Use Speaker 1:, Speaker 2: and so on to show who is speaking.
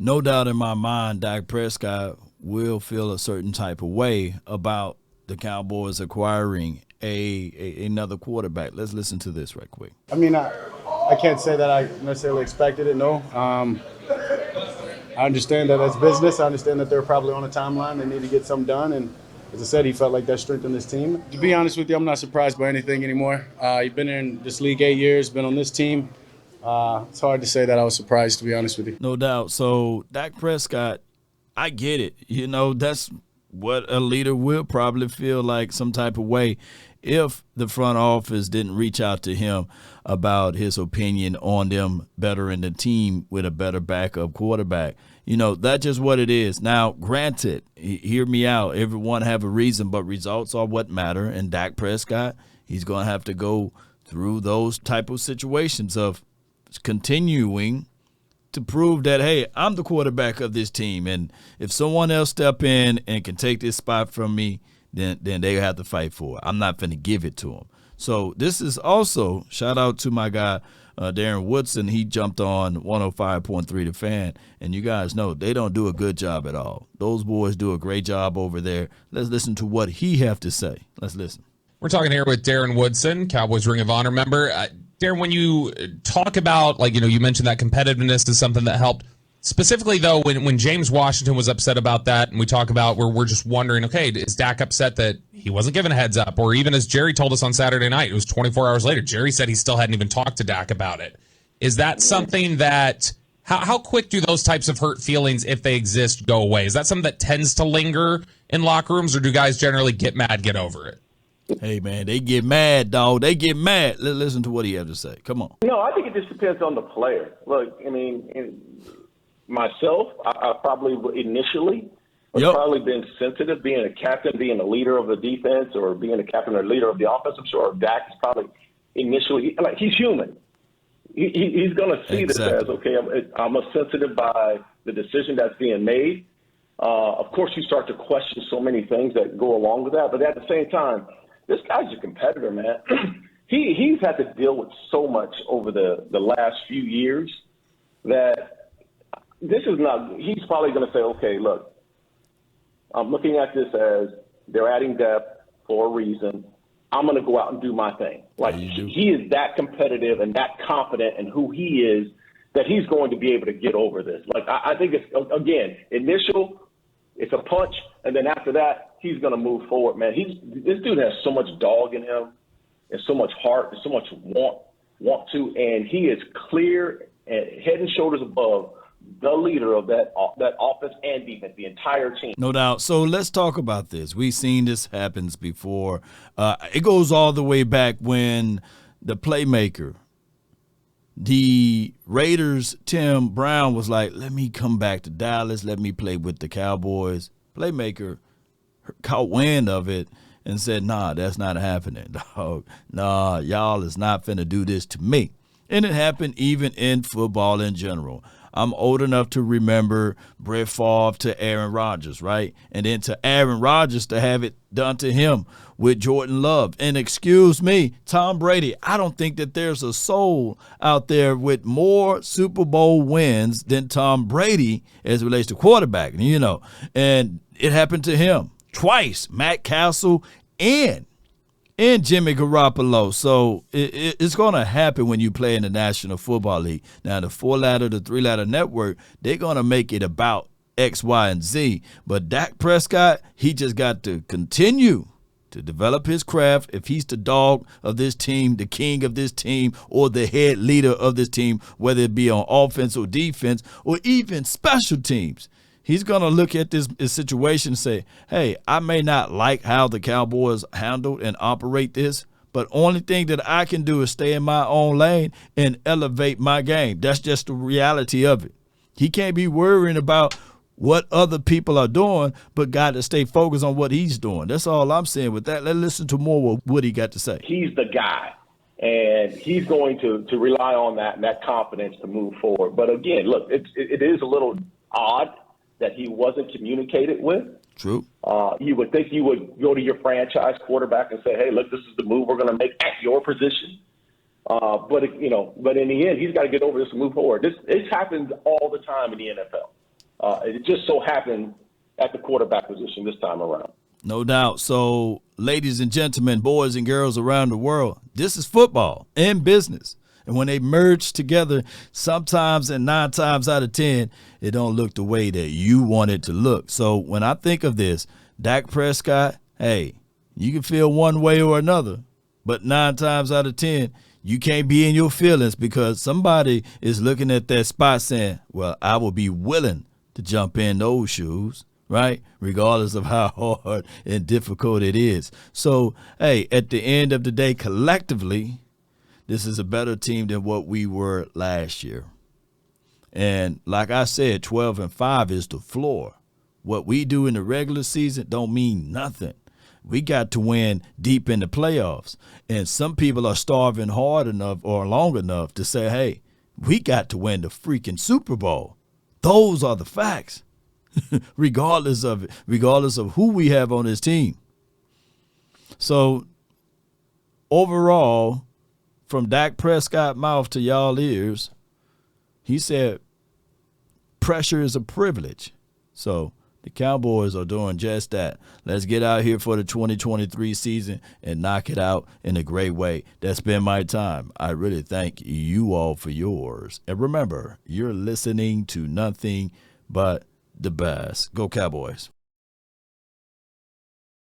Speaker 1: No doubt in my mind, Dak Prescott will feel a certain type of way about the Cowboys acquiring another quarterback. Let's listen to this right quick.
Speaker 2: I mean, I can't say that I necessarily expected it, no. I understand that that's business. I understand that they're probably on a timeline. They need to get something done. And as I said, he felt like that strengthened his team. To be honest with you, I'm not surprised by anything anymore. He's been in this league 8 years, been on this team. It's hard to say that I was surprised, to be honest with you.
Speaker 1: No doubt. So Dak Prescott, I get it. That's what a leader will probably feel like some type of way if the front office didn't reach out to him about his opinion on them bettering the team with a better backup quarterback. That's just what it is. Now, granted, hear me out. Everyone have a reason, but results are what matter. And Dak Prescott, he's going to have to go through those type of situations of continuing to prove that, hey, I'm the quarterback of this team, and if someone else step in and can take this spot from me, then they have to fight for it. I'm not going to give it to them. So this is also, shout out to my guy, Darren Woodson. He jumped on 105.3 The Fan, and you guys know they don't do a good job at all. Those boys do a great job over there. Let's listen to what he have to say. Let's listen.
Speaker 3: We're talking here with Darren Woodson, Cowboys Ring of Honor member. Darren, when you talk about, you mentioned that competitiveness is something that helped. Specifically, though, when James Washington was upset about that, and we talk about where we're just wondering, okay, is Dak upset that he wasn't given a heads up? Or even as Jerry told us on Saturday night, it was 24 hours later, Jerry said he still hadn't even talked to Dak about it. Is that something that, how quick do those types of hurt feelings, if they exist, go away? Is that something that tends to linger in locker rooms, or do guys generally get mad, get over it?
Speaker 1: Hey, man, they get mad, dog. They get mad. Let's listen to what he has to say. Come on.
Speaker 4: No, I think it just depends on the player. Look, I mean, myself, I probably initially would probably been sensitive, being a captain, being a leader of the defense, or being a captain or leader of the offense. I'm sure Dak is probably initially, he's human. He's going to see this as, okay, I'm sensitive by the decision that's being made. Of course, you start to question so many things that go along with that. But at the same time, this guy's a competitor, man. He's had to deal with so much over the last few years that this is not – he's probably going to say, okay, look, I'm looking at this as they're adding depth for a reason. I'm going to go out and do my thing. He is that competitive and that confident in who he is that he's going to be able to get over this. I think it's, again, initial, it's a punch, and then after that, he's going to move forward, man. This dude has so much dog in him and so much heart and so much want to, and he is clear and head and shoulders above the leader of that offense and defense, the entire team.
Speaker 1: No doubt. So let's talk about this. We've seen this happens before. It goes all the way back when the playmaker, the Raiders, Tim Brown, was like, let me come back to Dallas. Let me play with the Cowboys. Playmaker caught wind of it and said, nah, that's not happening, dog. Nah, y'all is not finna do this to me. And it happened even in football in general. I'm old enough to remember Brett Favre to Aaron Rodgers, right? And then to Aaron Rodgers to have it done to him with Jordan Love. And excuse me, Tom Brady, I don't think that there's a soul out there with more Super Bowl wins than Tom Brady as it relates to quarterback, And it happened to him twice, Matt Castle and Jimmy Garoppolo. So it's going to happen when you play in the National Football League. Now, the 4-ladder, the 3-ladder network, they're going to make it about X, Y, and Z. But Dak Prescott, he just got to continue to develop his craft. If he's the dog of this team, the king of this team, or the head leader of this team, whether it be on offense or defense or even special teams, he's going to look at this situation and say, hey, I may not like how the Cowboys handled and operate this, but only thing that I can do is stay in my own lane and elevate my game. That's just the reality of it. He can't be worrying about what other people are doing, but got to stay focused on what he's doing. That's all I'm saying with that. Let's listen to more of what he got to say.
Speaker 4: He's the guy, and he's going to rely on that and that confidence to move forward. But again, look, it is a little odd that he wasn't communicated with.
Speaker 1: True.
Speaker 4: You would think you would go to your franchise quarterback and say, hey, look, this is the move we're going to make at your position. But in the end, he's got to get over this and move forward. This happens all the time in the NFL. It just so happened at the quarterback position this time around.
Speaker 1: No doubt. So, ladies and gentlemen, boys and girls around the world, this is football and business. And when they merge together, sometimes and 9 times out of 10, it don't look the way that you want it to look. So when I think of this, Dak Prescott, hey, you can feel one way or another, but 9 times out of 10, you can't be in your feelings because somebody is looking at that spot saying, well, I will be willing to jump in those shoes, right? Regardless of how hard and difficult it is. So, hey, at the end of the day, collectively, this is a better team than what we were last year. And like I said, 12-5 is the floor. What we do in the regular season don't mean nothing. We got to win deep in the playoffs. And some people are starving hard enough or long enough to say, hey, we got to win the freaking Super Bowl. Those are the facts, regardless of it, regardless of who we have on this team. So overall, from Dak Prescott mouth to y'all ears, he said pressure is a privilege. So the Cowboys are doing just that. Let's get out here for the 2023 season and knock it out in a great way. That's been my time. I really thank you all for yours. And remember, you're listening to nothing but the best. Go Cowboys.